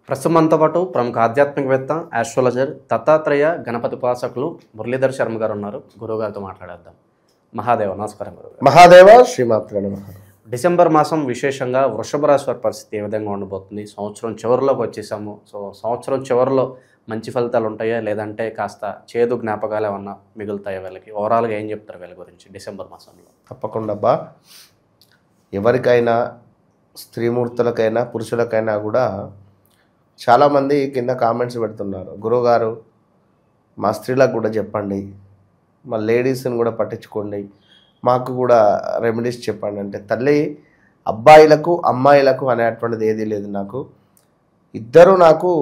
ప్రస్తుతం మనతో పాటు ప్రముఖ ఆధ్యాత్మికవేత్త ఆస్ట్రాలజర్ దత్తాత్రేయ గణపతి ఉపాసకులు మురళీధర్ శర్మ గారు ఉన్నారు. గురువుగారితో మాట్లాడేద్దాం. మహాదేవ నమస్కారం గురుగారు. మహాదేవ శ్రీమాత్రే నమః. డిసెంబర్ మాసం విశేషంగా వృషభ రాశి వారి పరిస్థితి ఏ విధంగా ఉండబోతుంది? సంవత్సరం చివరిలోకి వచ్చేసాము. సో సంవత్సరం చివరిలో మంచి ఫలితాలు ఉంటాయా, లేదంటే కాస్త చేదు జ్ఞాపకాలు ఏమన్నా మిగులుతాయా వీళ్ళకి? ఓవరాల్గా ఏం చెప్తారు వీళ్ళ గురించి డిసెంబర్ మాసంలో? తప్పకుండా అబ్బా, ఎవరికైనా స్త్రీమూర్తులకైనా పురుషులకైనా కూడా చాలామంది కింద కామెంట్స్ పెడుతున్నారు, గురువుగారు మా స్త్రీలకు కూడా చెప్పండి, మా లేడీస్ని కూడా పట్టించుకోండి, మాకు కూడా రెమెడీస్ చెప్పండి. అంటే తల్లి, అబ్బాయిలకు అమ్మాయిలకు అనేటువంటిది ఏదీ లేదు. ఇద్దరు నాకు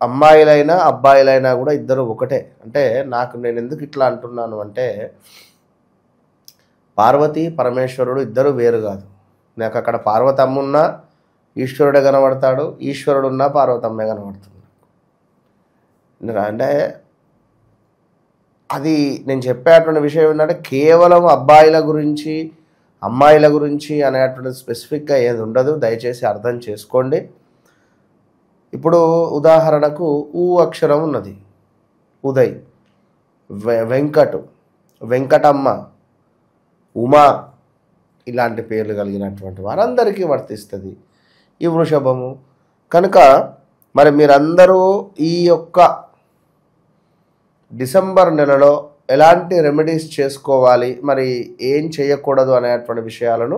అమ్మాయిలైనా అబ్బాయిలైనా కూడా ఇద్దరు ఒకటే. అంటే నేను ఎందుకు ఇట్లా అంటున్నాను అంటే, పార్వతి పరమేశ్వరుడు ఇద్దరు వేరు కాదు. నాకు అక్కడ పార్వతమ్మ ఉన్నా ఈశ్వరుడే కనబడతాడు, ఈశ్వరుడు ఉన్నా పార్వతమ్మే కనబడుతుంది. అంటే అది నేను చెప్పేటువంటి విషయం ఏంటంటే, కేవలం అబ్బాయిల గురించి అమ్మాయిల గురించి అనేటువంటి స్పెసిఫిక్గా ఏది ఉండదు. దయచేసి అర్థం చేసుకోండి. ఇప్పుడు ఉదాహరణకు ఊ అక్షరం ఉన్నది, ఉదయ్, వెంకటు, వెంకటమ్మ, ఉమా, ఇలాంటి పేర్లు కలిగినటువంటి వారందరికీ వర్తిస్తుంది ఈ వృషభము. కనుక మరి మీరందరూ ఈ యొక్క డిసెంబర్ నెలలో ఎలాంటి రెమెడీస్ చేసుకోవాలి, మరి ఏం చేయకూడదు అనేటువంటి విషయాలను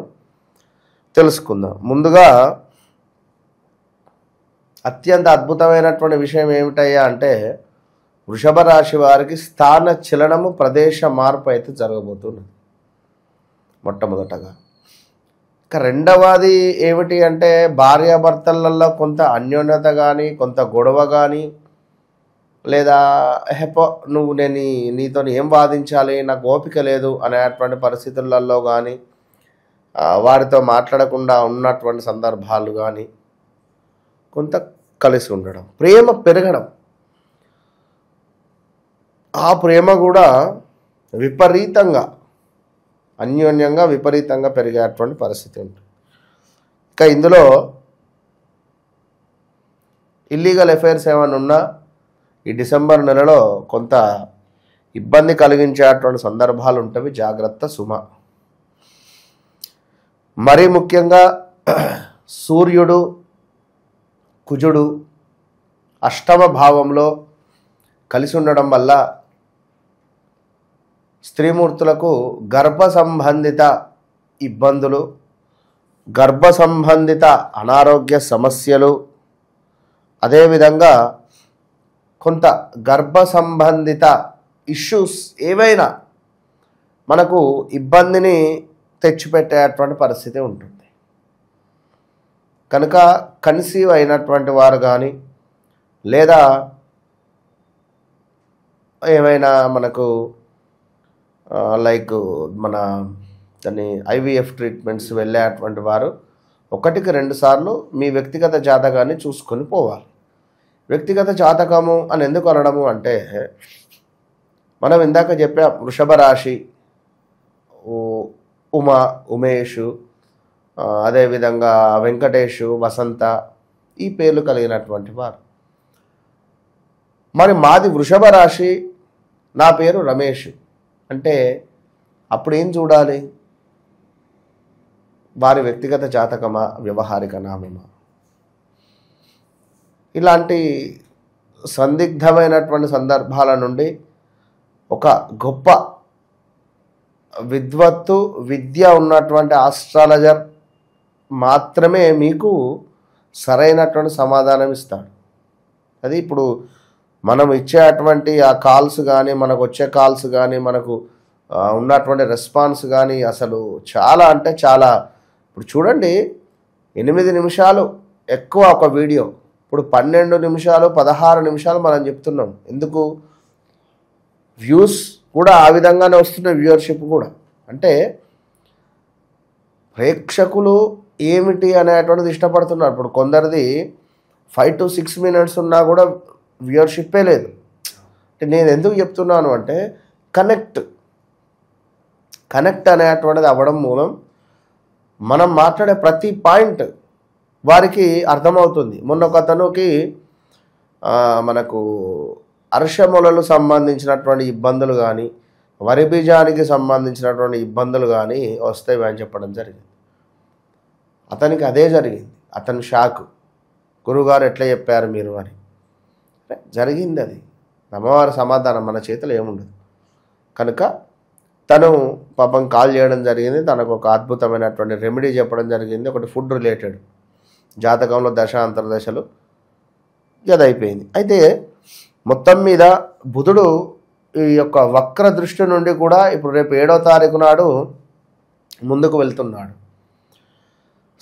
తెలుసుకుందాం. ముందుగా అత్యంత అద్భుతమైనటువంటి విషయం ఏమిటయ్యా అంటే, వృషభ రాశి వారికి స్థాన చలనము, ప్రదేశ మార్పు అయితే జరగబోతున్నది మొట్టమొదటగా. ఇక రెండవది ఏమిటి అంటే, భార్యాభర్తలలో కొంత అన్యోన్యత కానీ, కొంత గొడవ కానీ, లేదా నేను నీతో ఏం వాదించాలి, నాకు ఓపిక లేదు అనేటువంటి పరిస్థితులలో కానీ, వారితో మాట్లాడకుండా ఉన్నటువంటి సందర్భాలు కానీ, కొంత కలిసి ఉండడం, ప్రేమ పెరగడం, ఆ ప్రేమ కూడా విపరీతంగా అన్యోన్యంగా విపరీతంగా పెరిగేటువంటి పరిస్థితి ఉంటుంది. ఇక ఇందులో ఇల్లీగల్ అఫైర్స్ ఏమైనా ఉన్నా ఈ డిసెంబర్ నెలలో కొంత ఇబ్బంది కలిగించేటువంటి సందర్భాలు ఉంటవి. జాగ్రత్త సుమ. మరీ ముఖ్యంగా సూర్యుడు, కుజుడు అష్టమ భావంలో కలిసి ఉండడం వల్ల స్త్రీమూర్తులకు గర్భ సంబంధిత ఇబ్బందులు, గర్భ సంబంధిత అనారోగ్య సమస్యలు, అదేవిధంగా కొంత గర్భ సంబంధిత ఇష్యూస్ ఏవైనా మనకు ఇబ్బందిని తెచ్చిపెట్టేటువంటి పరిస్థితి ఉంటుంది. కనుక కన్సీవ్ అయినటువంటి వారు కానీ, లేదా ఏమైనా మనకు లైక్ దాన్ని ఐవీఎఫ్ ట్రీట్మెంట్స్ వెళ్ళేటువంటి వారు 1-2 సార్లు మీ వ్యక్తిగత జాతకాన్ని చూసుకొని పోవాలి. వ్యక్తిగత జాతకము అని ఎందుకు అనడము అంటే, మనం ఇందాక చెప్పాం, వృషభ రాశి, ఉమా, ఉమేషు, అదేవిధంగా వెంకటేషు, వసంత, ఈ పేర్లు కలిగినటువంటి వారు. మరి మాది వృషభ రాశి, నా పేరు రమేష్ అంటే అప్పుడు ఏం చూడాలి? వారి వ్యక్తిగత జాతకమా, వ్యవహారిక నామమా? ఇలాంటి సందిగ్ధమైనటువంటి సందర్భాల నుండి ఒక గొప్ప విద్య ఉన్నటువంటి ఆస్ట్రాలజర్ మాత్రమే మీకు సరైనటువంటి సమాధానం ఇస్తాడు. అది ఇప్పుడు మనం ఇచ్చేటువంటి ఆ కాల్స్ కానీ, మనకు వచ్చే కాల్స్ కానీ, మనకు ఉన్నటువంటి రెస్పాన్స్ కానీ అసలు చాలా అంటే చాలా. ఇప్పుడు చూడండి, 8 నిమిషాలు ఎక్కువ ఒక వీడియో, ఇప్పుడు 12 నిమిషాలు 16 నిమిషాలు మనం చెప్తున్నాం. ఎందుకు? వ్యూస్ కూడా ఆ విధంగానే వస్తున్నాయి, వ్యూవర్షిప్ కూడా. అంటే ప్రేక్షకులు ఏమిటి అనేటువంటిది ఇష్టపడుతున్నారు. ఇప్పుడు కొందరిది 5 to 6 minutes ఉన్నా కూడా వ్యూవర్షిప్పే లేదు. అంటే నేను ఎందుకు చెప్తున్నాను అంటే, కనెక్ట్ అనేటువంటిది అవ్వడం మూలం మనం మాట్లాడే ప్రతి పాయింట్ వారికి అర్థమవుతుంది. మొన్న ఒక అతనుకి మనకు అర్షములకు సంబంధించినటువంటి ఇబ్బందులు కానీ వరి బీజానికి సంబంధించినటువంటి ఇబ్బందులు కానీ వస్తాయి అని చెప్పడం జరిగింది. అతనికి అదే జరిగింది. అతను షాక్, గురువుగారు ఎట్లా చెప్పారు మీరు అని. జరిగింది అది. అమ్మవారి సమాధానం మన చేతిలో ఏముండదు. కనుక తను పాపం కాల్ చేయడం జరిగింది. తనకు ఒక అద్భుతమైనటువంటి రెమెడీ చెప్పడం జరిగింది. ఒకటి ఫుడ్ రిలేటెడ్, జాతకంలో దశ అంతర్దశలు అయిపోయింది. అయితే మొత్తం మీద బుధుడు ఈ యొక్క వక్ర దృష్టి నుండి కూడా ఇప్పుడు రేపు 7వ తారీఖు నాడు ముందుకు వెళ్తున్నాడు.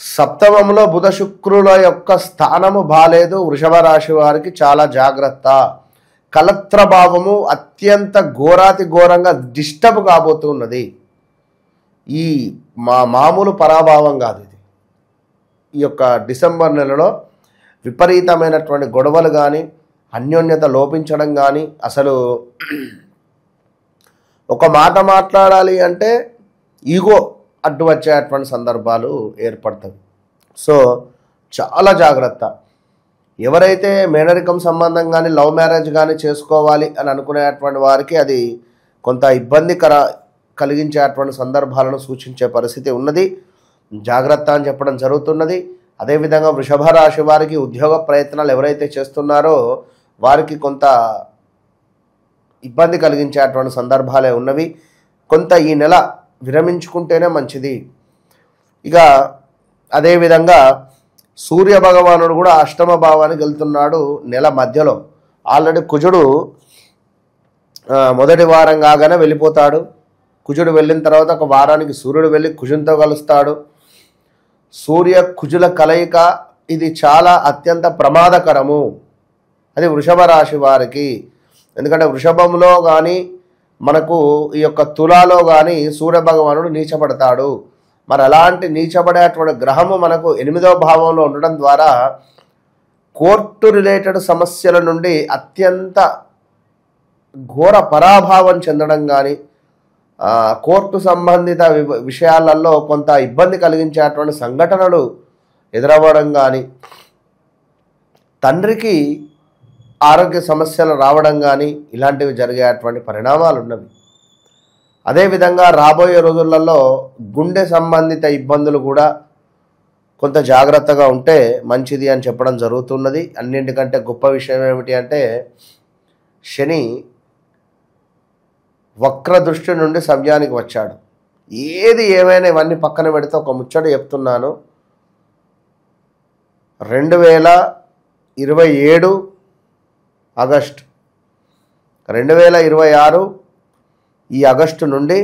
సప్తమంలో బుధ శుక్రుల యొక్క స్థానము బాలేదు. వృషభ రాశి వారికి చాలా జాగ్రత్త. కలత్ర భావము అత్యంత ఘోరాతి ఘోరంగా డిస్టర్బ్ కాబోతున్నది. ఈ మామూలు పరాభావం కాదు ఇది. ఈ యొక్క డిసెంబర్ నెలలో విపరీతమైనటువంటి గొడవలు కానీ అన్యోన్యత లోపించడం కానీ, అసలు ఒక మాట మాట్లాడాలి అంటే ఈగో అడ్డు వచ్చేటువంటి సందర్భాలు ఏర్పడతాయి. సో చాలా జాగ్రత్త. ఎవరైతే మేనరికం సంబంధం కానీ లవ్ మ్యారేజ్ కానీ చేసుకోవాలి అని అనుకునేటువంటి వారికి అది కొంత ఇబ్బందికర కలిగించేటువంటి సందర్భాలను సూచించే పరిస్థితి ఉన్నది. జాగ్రత్త అని చెప్పడం జరుగుతున్నది. అదేవిధంగా వృషభ రాశి వారికి ఉద్యోగ ప్రయత్నాలు ఎవరైతే చేస్తున్నారో వారికి కొంత ఇబ్బంది కలిగించేటువంటి సందర్భాలే ఉన్నవి. కొంత ఈ నెల విరమించుకుంటేనే మంచిది. ఇక అదేవిధంగా సూర్య భగవానుడు కూడా అష్టమ భావానికి వెళ్తున్నాడు నెల మధ్యలో. ఆల్రెడీ కుజుడు మొదటి వారం కాగానే వెళ్ళిపోతాడు. కుజుడు వెళ్ళిన తర్వాత ఒక వారానికి సూర్యుడు వెళ్ళి కుజునితో కలుస్తాడు. సూర్య కుజుల కలయిక ఇది చాలా అత్యంత ప్రమాదకరము. అది వృషభ రాశి వారికి. ఎందుకంటే వృషభంలో కానీ మనకు ఈ యొక్క తులాలో కానీ సూర్య భగవానుడు నీచపడతాడు. మరి అలాంటి నీచపడేటువంటి గ్రహము మనకు 8వ భావంలో ఉండడం ద్వారా కోర్టు రిలేటెడ్ సమస్యల నుండి అత్యంత ఘోర పరాభావం చెందడం కానీ, కోర్టు సంబంధిత విషయాలలో కొంత ఇబ్బంది కలిగించేటువంటి సంఘటనలు ఎదురవ్వడం కానీ, తండ్రికి ఆరోగ్య సమస్యలు రావడం కానీ ఇలాంటివి జరిగేటువంటి పరిణామాలు ఉన్నవి. అదేవిధంగా రాబోయే రోజులలో గుండె సంబంధిత ఇబ్బందులు కూడా కొంత జాగ్రత్తగా ఉంటే మంచిది అని చెప్పడం జరుగుతున్నది. అన్నింటికంటే గొప్ప విషయం ఏమిటి అంటే శని వక్ర దృష్టి నుండి సవ్యానికి వచ్చాడు. ఏది ఏమైనా ఇవన్నీ పక్కన పెడితే ఒక ముచ్చట చెప్తున్నాను. 2027 ఆగస్టు, 2026 ఈ ఆగస్టు నుండి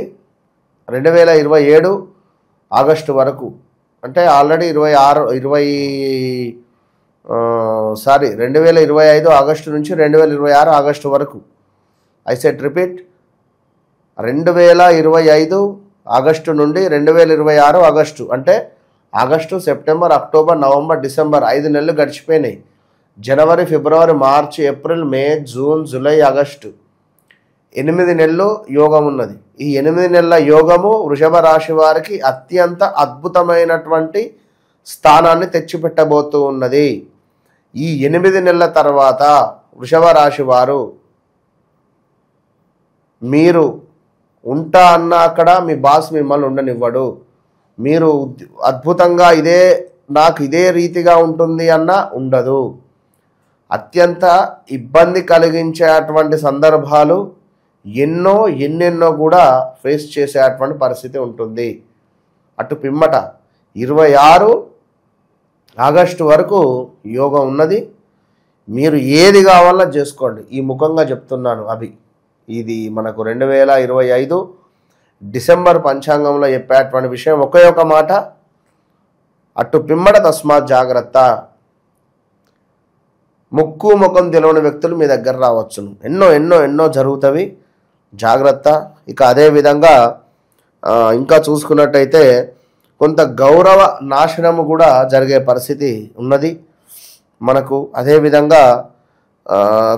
2027 ఆగస్టు వరకు, అంటే ఆల్రెడీ 2025 ఆగస్టు నుంచి 2026 ఆగస్టు వరకు. ఐ సెట్ రిపీట్, 2025 ఆగస్టు నుండి 2026 ఆగస్టు, అంటే August, September, October, November, December 5 నెలలు గడిచిపోయినాయి. జనవరి, ఫిబ్రవరి, మార్చి, ఏప్రిల్, మే, జూన్, జూలై, ఆగస్టు 8 నెలలు యోగం ఉన్నది. ఈ 8 నెలల యోగము వృషభ రాశి వారికి అత్యంత అద్భుతమైనటువంటి స్థానాన్ని తెచ్చిపెట్టబోతూ ఉన్నది. ఈ 8 నెలల తర్వాత వృషభ రాశి వారు మీరు ఉంటా అన్న అక్కడ మీ బాస్ మిమ్మల్ని ఉండనివ్వడు. మీరు అద్భుతంగా నాకు ఇదే రీతిగా ఉంటుంది అన్న ఉండదు. అత్యంత ఇబ్బంది కలిగించేటువంటి సందర్భాలు ఎన్నెన్నో కూడా ఫేస్ చేసేటువంటి పరిస్థితి ఉంటుంది. అటు పిమ్మట 26 ఆగస్టు వరకు యోగం ఉన్నది. మీరు ఏది కావాలో చేసుకోండి. ఈ ముఖంగా చెప్తున్నాను. ఇది మనకు 2025 డిసెంబర్ పంచాంగంలో చెప్పేటువంటి విషయం. ఒకే ఒక మాట, అటు పిమ్మట తస్మాత్ జాగ్రత్త. ముక్కు ముఖం తెలియని వ్యక్తులు మీ దగ్గర రావచ్చును. ఎన్నో జరుగుతవి. జాగ్రత్త. ఇక అదేవిధంగా ఇంకా చూసుకున్నట్టయితే కొంత గౌరవ నాశనము కూడా జరిగే పరిస్థితి ఉన్నది మనకు. అదేవిధంగా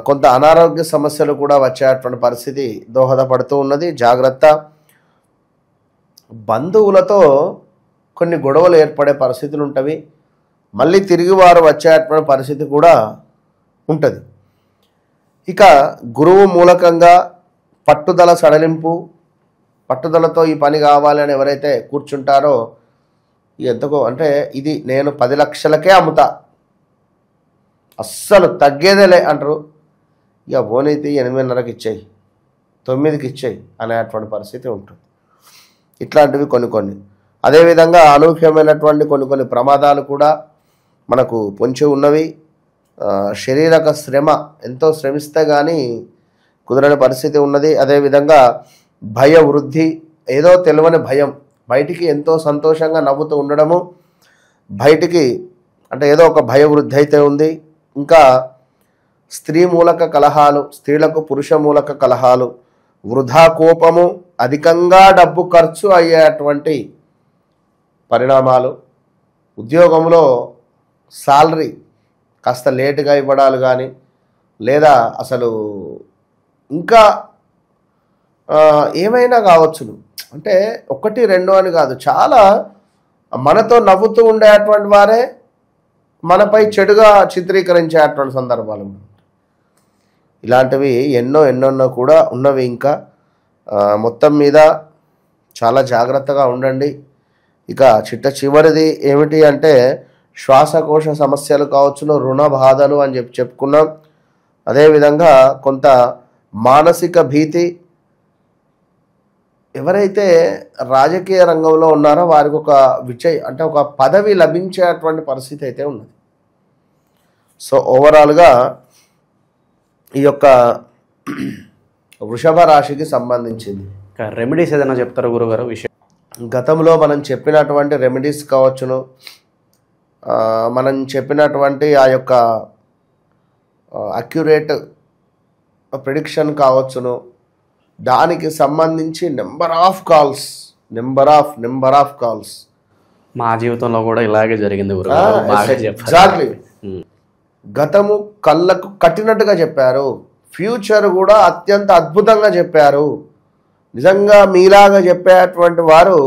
కొంత అనారోగ్య సమస్యలు కూడా వచ్చేటువంటి పరిస్థితి దోహదపడుతూ ఉన్నది. జాగ్రత్త. బంధువులతో కొన్ని గొడవలు ఏర్పడే పరిస్థితులు ఉంటవి. మళ్ళీ తిరిగి వారు వచ్చేటువంటి పరిస్థితి కూడా ఉంటుంది. ఇక గురువు మూలకంగా పట్టుదల సడలింపు, పట్టుదలతో ఈ పని కావాలని ఎవరైతే కూర్చుంటారో ఎంతకో అంటే ఇది నేను 10 లక్షలకే అమ్ముతా, అస్సలు తగ్గేదేలే అంటారు. ఇక ఓనైతే 8:30కి ఇచ్చేయి, 9కి ఇచ్చేయి అనేటువంటి పరిస్థితి ఉంటుంది. ఇట్లాంటివి కొన్ని. అదేవిధంగా అనూహ్యమైనటువంటి కొన్ని ప్రమాదాలు కూడా మనకు పొంచి ఉన్నవి. శారీరక శ్రమ, ఎంతో శ్రమిస్తే కానీ కుదరని పరిస్థితి ఉన్నది. అదేవిధంగా భయ వృద్ధి, ఏదో తెలియని భయం, బయటికి ఎంతో సంతోషంగా నవ్వుతూ ఉండడము, బయటికి అంటే ఏదో ఒక భయ వృద్ధి అయితే ఉంది. ఇంకా స్త్రీ మూలక కలహాలు, స్త్రీలకు పురుష మూలక కలహాలు, వృధా కోపము, అధికంగా డబ్బు ఖర్చు అయ్యేటువంటి పరిణామాలు, ఉద్యోగంలో సాలరీ కాస్త లేటుగా ఇవ్వడాలు కానీ, లేదా అసలు ఇంకా ఏమైనా కావచ్చును. అంటే 1, 2 అని కాదు, చాలా మనతో నవ్వుతూ ఉండేటువంటి వారే మనపై చెడుగా చిత్రీకరించేటువంటి సందర్భాలు. ఇలాంటివి ఎన్నో కూడా ఉన్నవి. ఇంకా మొత్తం మీద చాలా జాగ్రత్తగా ఉండండి. ఇక చివరిది ఏమిటి అంటే శ్వాసకోశ సమస్యలు కావచ్చును, రుణ బాధలు అని చెప్పుకున్నాం. అదేవిధంగా కొంత మానసిక భీతి, ఎవరైతే రాజకీయ రంగంలో ఉన్నారో వారికి ఒక అంటే ఒక పదవి లభించేటువంటి పరిస్థితి అయితే ఉన్నది. సో ఓవరాల్గా ఈ యొక్క వృషభ రాశికి సంబంధించింది రెమెడీస్ ఏదైనా చెప్తారు గురుగారు విషయం? గతంలో మనం చెప్పినటువంటి రెమెడీస్ కావచ్చును, మనం చెప్పినటువంటి ఆ యొక్క అక్యురేట్ ప్రిడిక్షన్ కావచ్చును, దానికి సంబంధించి నెంబర్ ఆఫ్ కాల్స్ మా జీవితంలో కూడా ఇలాగే జరిగింది గురుగారు. ఎగ్జాక్ట్లీ. గతము కళ్ళకు కట్టినట్టుగా చెప్పారు, ఫ్యూచర్ కూడా అత్యంత అద్భుతంగా చెప్పారు. నిజంగా మీలాగా చెప్పేటువంటి వారు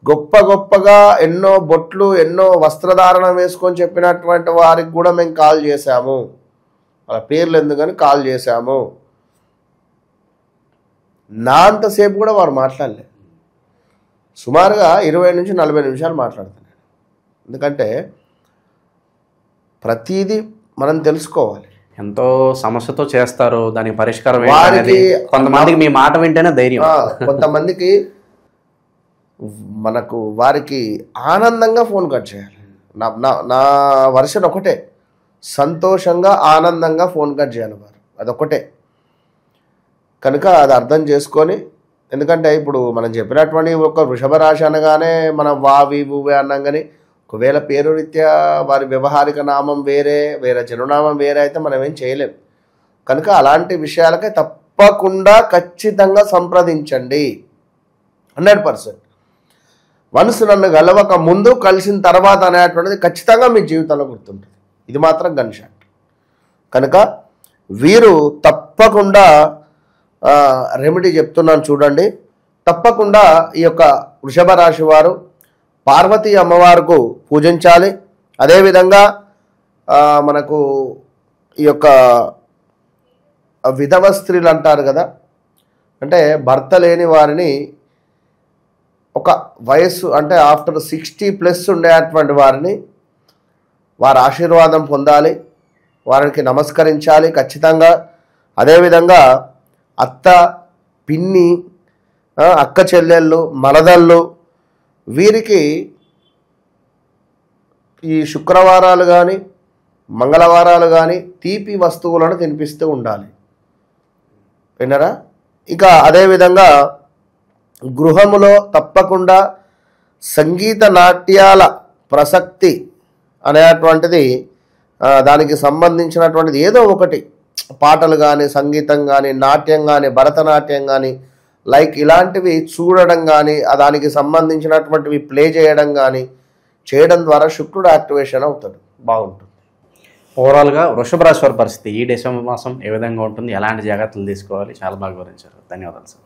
గొప్పగా ఎన్నో బొట్లు, ఎన్నో వస్త్రధారణ వేసుకొని చెప్పినటువంటి వారికి కూడా మేము కాల్ చేశాము. వాళ్ళ పేర్లు ఎందుకని కాల్ చేశాము. నా అంతసేపు కూడా వారు మాట్లాడలే. సుమారుగా 20 నుంచి 40 నిమిషాలు మాట్లాడుతున్నాను. ఎందుకంటే ప్రతిదీ మనం తెలుసుకోవాలి. ఎంతో సమస్యతో చేస్తారు, దానికి పరిష్కారం కొంతమందికి మీ మాట వింటేనే ధైర్యం, కొంతమందికి వారికి ఆనందంగా ఫోన్ కట్ చేయాలి. నా వర్షన్ ఒకటే, సంతోషంగా ఆనందంగా ఫోన్ కట్ చేయాలి వారు, అదొకటే. కనుక అది అర్థం చేసుకొని, ఎందుకంటే ఇప్పుడు మనం చెప్పినటువంటి ఒక వృషభ రాశి అనగానే మనం వావి ఊవే అన్నాం. కానీ ఒకవేళ పేరు రీత్యా వారి వ్యవహారిక నామం వేరే చిరునామం వేరే అయితే మనం ఏం చేయలేం. కనుక అలాంటి విషయాలకే తప్పకుండా ఖచ్చితంగా సంప్రదించండి 100%. వన్స్ నన్ను గెలవక ముందు కలిసిన తర్వాత అనేటువంటిది ఖచ్చితంగా మీ జీవితంలో గుర్తుంటుంది. ఇది మాత్రం గన్ షాట్. కనుక వీరు తప్పకుండా రెమెడీ చెప్తున్నాను చూడండి. తప్పకుండా ఈ యొక్క వృషభ రాశి వారు పార్వతీ అమ్మవారికి పూజించాలి. అదేవిధంగా మనకు ఈ యొక్క విధవ స్త్రీలు అంటారు కదా, అంటే భర్త లేని వారిని ఒక వయస్సు అంటే ఆఫ్టర్ 60+ ఉండేటువంటి వారిని వారి ఆశీర్వాదం పొందాలి, వారికి నమస్కరించాలి ఖచ్చితంగా. అదేవిధంగా అత్త, పిన్ని, అక్క చెల్లెళ్ళు, మరదళ్ళు వీరికి ఈ శుక్రవారాలు కానీ మంగళవారాలు కానీ తీపి వస్తువులను తినిపిస్తూ ఉండాలి. విన్నారా? ఇక అదేవిధంగా గృహములో తప్పకుండా సంగీత నాట్యాల ప్రసక్తి అనేటువంటిది, దానికి సంబంధించినటువంటిది ఏదో ఒకటి, పాటలు కానీ, సంగీతం కానీ, నాట్యం కానీ, భరతనాట్యం కానీ, లైక్ ఇలాంటివి చూడడం కానీ, దానికి సంబంధించినటువంటివి ప్లే చేయడం కానీ చేయడం ద్వారా శుక్రుడు యాక్టివేషన్ అవుతాడు, బాగుంటుంది. ఓవరాల్గా వృషభ రాశి వారి పరిస్థితి ఈ డిసెంబర్ మాసం ఏ విధంగా ఉంటుంది, ఎలాంటి జాగ్రత్తలు తీసుకోవాలి, చాలా బాగా వివరించారు. ధన్యవాదాలు సార్.